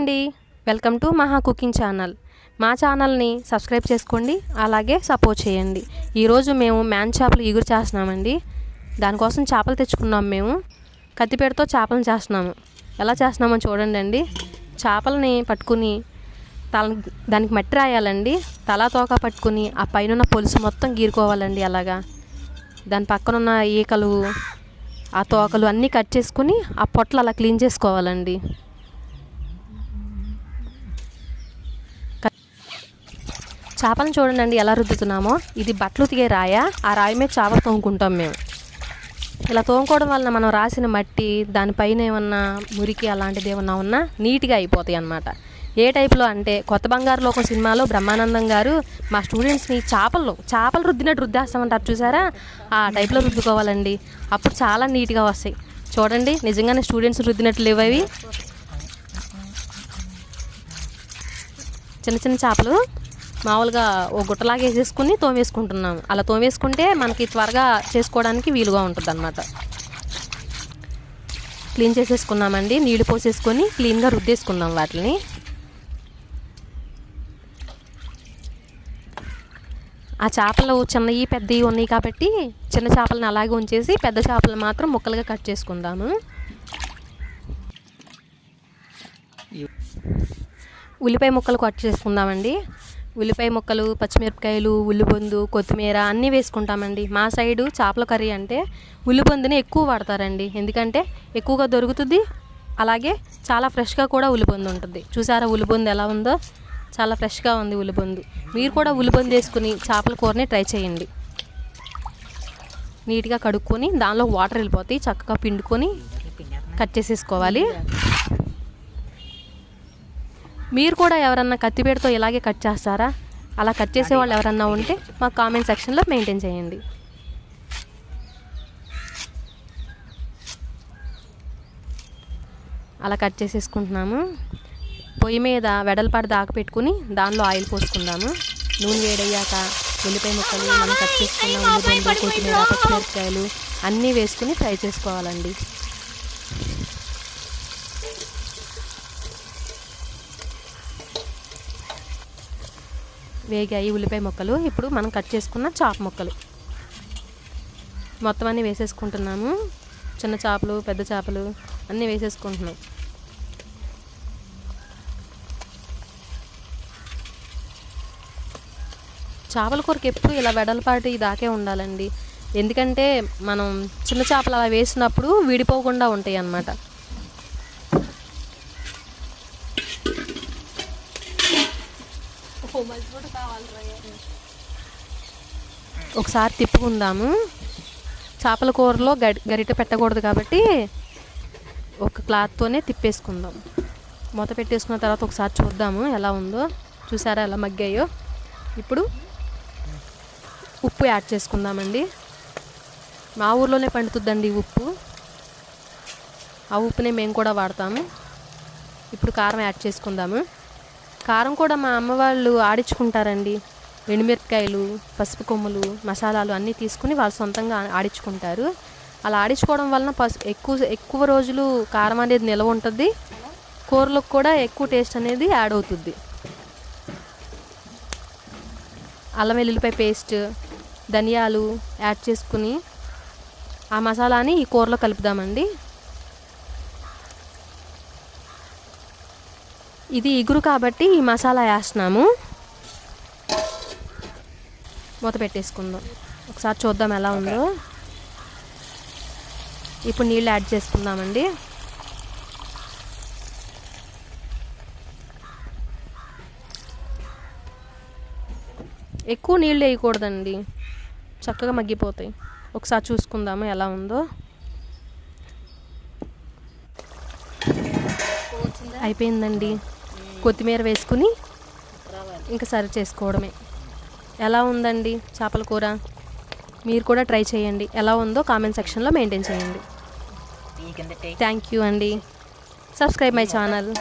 అండి, welcome to మహా cooking channel. మా ఛానల్ని సబ్స్క్రైబ్ చేసుకోండి, అలాగే సపోర్ట్ చేయండి. ఈరోజు మేము మ్యాన్ చేపలు ఇగురు చేస్తున్నామండి. దానికోసం చేపలు తెచ్చుకున్నాం. మేము కత్తిపేటతో చేపలను చేస్తున్నాము. ఎలా చేస్తున్నామో చూడండి అండి. చేపలని పట్టుకుని దానికి మట్టి రాయాలండి. తలా తోక పట్టుకుని ఆ పైన పొలుసు మొత్తం గీరుకోవాలండి. అలాగా దాని పక్కనున్న ఈకలు ఆ తోకలు అన్నీ కట్ చేసుకుని ఆ పొట్లు అలా క్లీన్ చేసుకోవాలండి. చేపలను చూడండి అండి ఎలా రుద్దుతున్నామో. ఇది బట్టలు ఉతికే రాయ. ఆ రాయి మీద చేపలు తోముకుంటాం మేము. ఇలా తోముకోవడం వలన మనం రాసిన మట్టి దానిపైన ఏమన్నా మురికి అలాంటిది ఏమన్నా ఉన్నా నీట్గా అయిపోతాయి అన్నమాట. ఏ టైప్లో అంటే కొత్త బంగారు లోకం సినిమాలో బ్రహ్మానందం గారు మా స్టూడెంట్స్ని చేపలు రుద్దినట్టు రుద్దేస్తామంటారు చూసారా, ఆ టైప్లో రుద్దుకోవాలండి. అప్పుడు చాలా నీట్గా వస్తాయి. చూడండి, నిజంగానే స్టూడెంట్స్ రుద్దినట్లు లేవు అవి. చిన్న చిన్న చేపలు మామూలుగా ఓ గుట్టలాగా వేసేసుకుని తోమేసుకుంటున్నాము. అలా తోమేసుకుంటే మనకి త్వరగా చేసుకోవడానికి వీలుగా ఉంటుంది అన్నమాట. క్లీన్ చేసేసుకున్నామండి. నీళ్లు పోసేసుకొని క్లీన్గా రుద్దేసుకుందాం వాటిని. ఆ చేపలు చిన్నవి పెద్దవి ఉన్నాయి కాబట్టి చిన్న చేపలను అలాగే ఉంచేసి పెద్ద చేపలు మాత్రం ముక్కలుగా కట్ చేసుకుందాము. ఉల్లిపాయ ముక్కలు కట్ చేసుకుందామండి. ఉల్లిపాయ ముక్కలు, పచ్చిమిరపకాయలు, ఉల్లిపొందు, కొత్తిమీర అన్నీ వేసుకుంటామండి. మా సైడు చేపల కర్రీ అంటే ఉల్లిపొందుని ఎక్కువ వాడతారండి. ఎందుకంటే ఎక్కువగా దొరుకుతుంది, అలాగే చాలా ఫ్రెష్గా కూడా ఉల్లిపొందు ఉంటుంది. చూసారా ఉల్లిపొందు ఎలా ఉందో, చాలా ఫ్రెష్గా ఉంది ఉల్లిపొందు. మీరు కూడా ఉల్లిపొందు వేసుకుని చేపల కూరని ట్రై చేయండి. నీట్గా కడుక్కొని దానిలో వాటర్ వెళ్ళిపోతాయి, చక్కగా పిండుకొని కట్ చేసేసుకోవాలి. మీరు కూడా ఎవరన్నా కత్తిపేటతో ఇలాగే కట్ చేస్తారా? అలా కట్ చేసే వాళ్ళు ఎవరన్నా ఉంటే మా కామెంట్ సెక్షన్లో మెయింటైన్ చేయండి. అలా కట్ చేసేసుకుంటున్నాము. పొయ్యి మీద వెడల్పాటు దాకా పెట్టుకుని దానిలో ఆయిల్ పోసుకుందాము. నూనె వేడయ్యాక ఉల్లిపాయ ముక్కలు, మనం కట్ చేసుకున్న ఉల్లిపొందు, కొత్తిమీర, పచ్చిమిరపకాయలు అన్నీ వేసుకుని ఫ్రై చేసుకోవాలండి. వేగాయి ఉల్లిపాయ ముక్కలు. ఇప్పుడు మనం కట్ చేసుకున్న చేప ముక్కలు మొత్తం అన్నీ వేసేసుకుంటున్నాము. చిన్న చేపలు, పెద్ద చేపలు అన్నీ వేసేసుకుంటున్నాం. చేపల కూరకి ఎప్పుడు ఇలా వెడల్పాటి దాకే ఉండాలండి. ఎందుకంటే మనం చిన్న చేపలు అలా వేసినప్పుడు విడిపోకుండా ఉంటాయి అన్నమాట. ఒకసారి తిప్పుకుందాము. చేపల కూరలో గరిటె పెట్టకూడదు కాబట్టి ఒక క్లాత్తోనే తిప్పేసుకుందాం. మూత పెట్టేసుకున్న తర్వాత ఒకసారి చూద్దాము ఎలా ఉందో. చూసారా ఎలా మగ్గాయో. ఇప్పుడు ఉప్పు యాడ్ చేసుకుందామండి. మా ఊర్లోనే పండుతుందండి ఉప్పు. ఆ ఉప్పునే మేము కూడా వాడతాము. ఇప్పుడు కారం యాడ్ చేసుకుందాము. కారం కూడా మా అమ్మ వాళ్ళు ఆడించుకుంటారండి. ఎండుమిరపకాయలు, పసుపు కొమ్ములు, మసాలాలు అన్నీ తీసుకుని వాళ్ళు సొంతంగా ఆడించుకుంటారు. అలా ఆడించుకోవడం వలన ఎక్కువ రోజులు కారం అనేది నిల్వ ఉంటుంది. కూరలకు కూడా ఎక్కువ టేస్ట్ అనేది యాడ్ అవుతుంది. అల్లం వెల్లుల్లిపాయ పేస్ట్, ధనియాలు యాడ్ చేసుకుని ఆ మసాలాని ఈ కూరలో కలుపుదామండి. ఇది ఇగురు కాబట్టి ఈ మసాలా వేస్తున్నాము. మూత పెట్టేసుకుందాం. ఒకసారి చూద్దాం ఎలా ఉందో. ఇప్పుడు నీళ్ళు యాడ్ చేసుకుందామండి. ఎక్కువ నీళ్ళు వేయకూడదండి, చక్కగా మగ్గిపోతాయి. ఒకసారి చూసుకుందాము ఎలా ఉందో. అయిపోయిందండి. కొత్తిమీర వేసుకుని ఇంకా సర్వ్ చేసుకోవడమే. ఎలా ఉందండి చేపల కూర? మీరు కూడా ట్రై చేయండి. ఎలా ఉందో కామెంట్ సెక్షన్లో మెయింటైన్ చేయండి. థ్యాంక్ యూ అండి. Subscribe my channel.